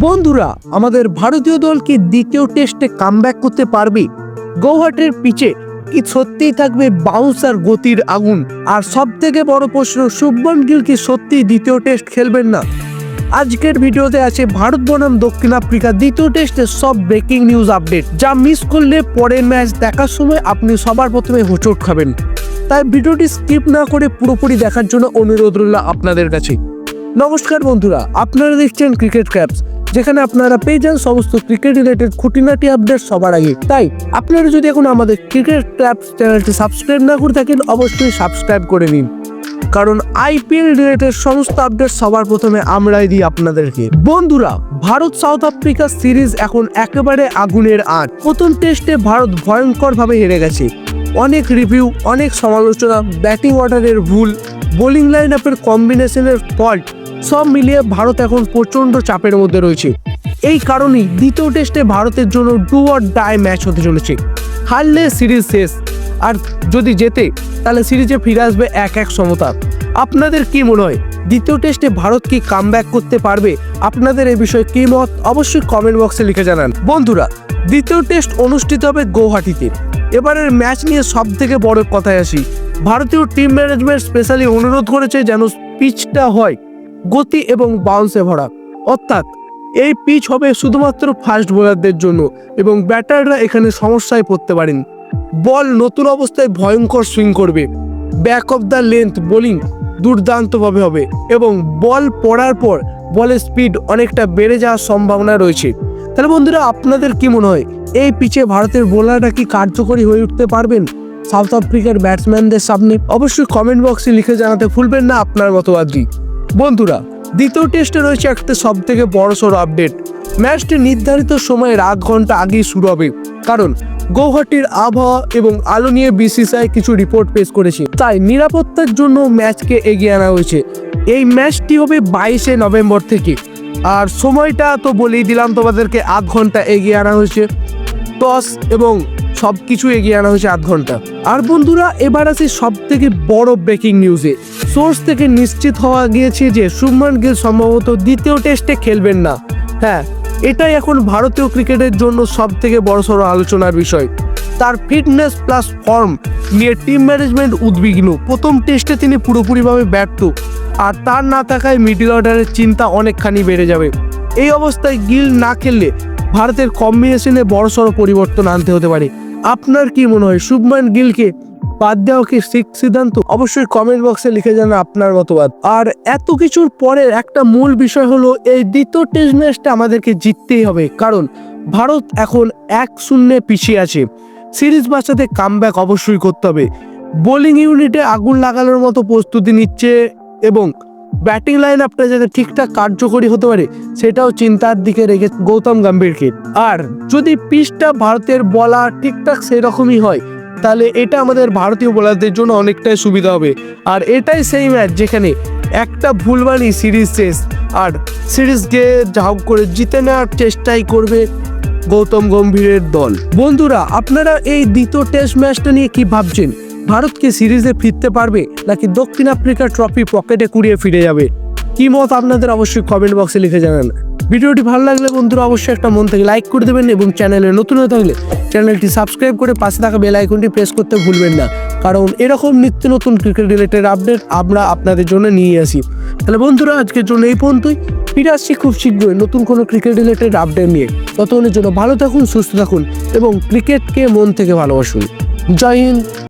বন্ধুরা, আমাদের ভারতীয় দল কি দ্বিতীয় টেস্টে কামব্যাক করতে পারবে? গৌহাটির পিচে কি সত্যিই থাকবে বাউন্স আর গতির আগুন? আর সব থেকে বড় প্রশ্ন, শুভমান গিল কি সত্যি দ্বিতীয় টেস্ট খেলবেন না? আজকের ভিডিওতে আছে ভারত বনাম দক্ষিণ আফ্রিকা দ্বিতীয় টেস্টের সব ব্রেকিং নিউজ আপডেট, যা মিস করলে পরের ম্যাচ দেখার সময় আপনি সবার প্রথমে হোঁচট খাবেন। তাই ভিডিওটি স্কিপ না করে পুরোপুরি দেখার জন্য অনুরোধ রইল আপনাদের কাছে। নমস্কার বন্ধুরা, আপনারা দেখছেন ক্রিকেট ক্র্যাপস, যেখানে আপনারা পেয়ে যান সমস্ত ক্রিকেট রিলেটেড খুঁটিনাটি আপডেট সবার আগে। তাই আপনারা যদি এখন আমাদের ক্রিকেট ক্র্যাপস চ্যানেলটি সাবস্ক্রাইব না করে থাকেন, অবশ্যই সাবস্ক্রাইব করে নিন, কারণ আইপিএল রিলেটেড সমস্ত আপডেট সবার প্রথমে আমরাই দিই আপনাদেরকে। বন্ধুরা, ভারত সাউথ আফ্রিকা সিরিজ এখন একেবারে আগুনের আঁচ। প্রথম টেস্টে ভারত ভয়ঙ্করভাবে হেরে গেছে। অনেক রিভিউ, অনেক সমালোচনা, ব্যাটিং অর্ডারের ভুল, বোলিং লাইন আপের কম্বিনেশনের ফল্ট, সব মিলিয়ে ভারত এখন প্রচণ্ড চাপের মধ্যে রয়েছে। এই কারণেই দ্বিতীয় টেস্টে ভারতের জন্য ডু অর ডাই ম্যাচ হতে চলেছে। হারলে সিরিজ শেষ, আর যদি জেতে তাহলে সিরিজে ফিরে আসবে 1-1 সমতা। আপনাদের কি মনে হয়, দ্বিতীয় টেস্টে ভারত কি কামব্যাক করতে পারবে? আপনাদের এই বিষয়ে কি মত অবশ্যই কমেন্ট বক্সে লিখে জানান। বন্ধুরা, দ্বিতীয় টেস্ট অনুষ্ঠিত হবে গৌহাটিতে। এবারের ম্যাচ নিয়ে সব থেকে বড় কথায় আসি। ভারতীয় টিম ম্যানেজমেন্ট স্পেশালি অনুরোধ করেছে যেন পিচটা হয় গতি এবং বাউন্সে ভরা, অর্থাৎ এই পিচ হবে শুধুমাত্র ফাস্ট বোলারদের জন্য এবং ব্যাটাররা এখানে সমস্যায় পড়তে পারেন। বল নতুন অবস্থায় ভয়ঙ্কর সুইং করবে, back of the length bowling দুর্দান্তভাবে হবে এবং বল পড়ার পর বলের স্পিড অনেকটা বেড়ে যাওয়ার সম্ভাবনা রয়েছে। তাহলে বন্ধুরা, আপনাদের কি মনে হয়, এই পিচে ভারতের বোলাররা কি কার্যকরী হয়ে উঠতে পারবেন সাউথ আফ্রিকার ব্যাটসম্যানদের সামনে? অবশ্যই কমেন্ট বক্সে লিখে জানাতে ভুলবেন না আপনার মতবাদটি। বন্ধুরা, দ্বিতীয় টেস্টে রয়েছে একটা সব থেকে বড়সড় আপডেট। ম্যাচটি নির্ধারিত সময়ের আধ ঘন্টা আগেই শুরু হবে, কারণ গৌহাটির আবহাওয়া এবং আলো নিয়ে বিসিসিআই কিছু রিপোর্ট পেশ করেছে। তাই নিরাপত্তার জন্য ম্যাচকে এগিয়ে আনা হয়েছে। এই ম্যাচটি হবে 22শে নভেম্বর থেকে, আর সময়টা তো বলেই দিলাম তোমাদেরকে, আধ ঘন্টা এগিয়ে আনা হয়েছে। টস এবং সব কিছু এগিয়ে আনা হয়েছে আধ ঘন্টা। আর বন্ধুরা, এবার আসি সব থেকে বড় ব্রেকিং নিউজে। সোর্স থেকে নিশ্চিত হওয়া গিয়েছে যে শুভমান গিল সম্ভবত দ্বিতীয় টেস্টে খেলবেন না। হ্যাঁ, এটাই এখন ভারতীয় ক্রিকেটের জন্য সব থেকে বড়সড় আলোচনার বিষয়। তার ফিটনেস প্লাস ফর্ম নিয়ে টিম ম্যানেজমেন্ট উদ্বিগ্ন। প্রথম টেস্টে তিনি পুরোপুরিভাবে ব্যর্থ, আর তার না থাকায় মিডল অর্ডারের চিন্তা অনেকখানি বেড়ে যাবে। এই অবস্থায় গিল না খেললে ভারতের কম্বিনেশনে বড়সড় পরিবর্তন আনতে হতে পারে। আপনার কি মনে হয়, শুভমান গিলকে বাদ দেওয়া কি ঠিক সিদ্ধান্ত? অবশ্যই কমেন্ট বক্সে লিখে জানান আপনার মতবাদ। আর এত কিছুর পরে একটা মূল বিষয় হলো, এই দ্বিতীয় টেস্ট ম্যাচটা আমাদেরকে জিততেই হবে, কারণ ভারত এখন 1-0 পিছিয়ে আছে। সিরিজ বাঁচাতে কামব্যাক অবশ্যই করতে হবে। বোলিং ইউনিটে আগুন লাগানোর মতো প্রস্তুতি নিচ্ছে এবং ব্যাটিং লাইন আপটা যাতে ঠিকঠাক কার্যকরী হতে পারে সেটাও চিন্তার দিকে রেখে গৌতম গম্ভীরকে। আর যদি পিচটা ভারতের বলার ঠিকঠাক সেরকমই হয়, তাহলে এটা আমাদের ভারতীয় বোলারদের জন্য অনেকটাই সুবিধা হবে। আর এটাই সেই ম্যাচ যেখানে একটা ভুল বানি সিরিজ শেষ, আর সিরিজকে ঝাউক করে জিতে নেওয়ার চেষ্টাই করবে গৌতম গম্ভীরের দল। বন্ধুরা, আপনারা এই দ্বিতীয় টেস্ট ম্যাচটা নিয়ে কি ভাবছেন? ভারত কি সিরিজে ফিরতে পারবে, নাকি দক্ষিণ আফ্রিকার ট্রফি পকেটে কুড়িয়ে ফিরে যাবে? কি মত আপনাদের অবশ্যই কমেন্ট বক্সে লিখে জানান। ভিডিওটি ভালো লাগলে বন্ধুরা অবশ্যই একটা মন থেকে লাইক করে দেবেন এবং চ্যানেলে নতুন হয়ে থাকলে চ্যানেলটি সাবস্ক্রাইব করে পাশে থাকা বেল আইকনটি প্রেস করতে ভুলবেন না, কারণ এরকম নিত্য নতুন ক্রিকেট রিলেটেড আপডেট আমরা আপনাদের জন্য নিয়ে আসি। তাহলে বন্ধুরা, আজকের জন্য এই পর্যন্তই। ফিরে আসছি খুব শীঘ্রই নতুন কোনো ক্রিকেট রিলেটেড আপডেট নিয়ে। ততক্ষণের জন্য ভালো থাকুন, সুস্থ থাকুন এবং ক্রিকেটকে মন থেকে ভালোবাসুন। জয় হিন্দ।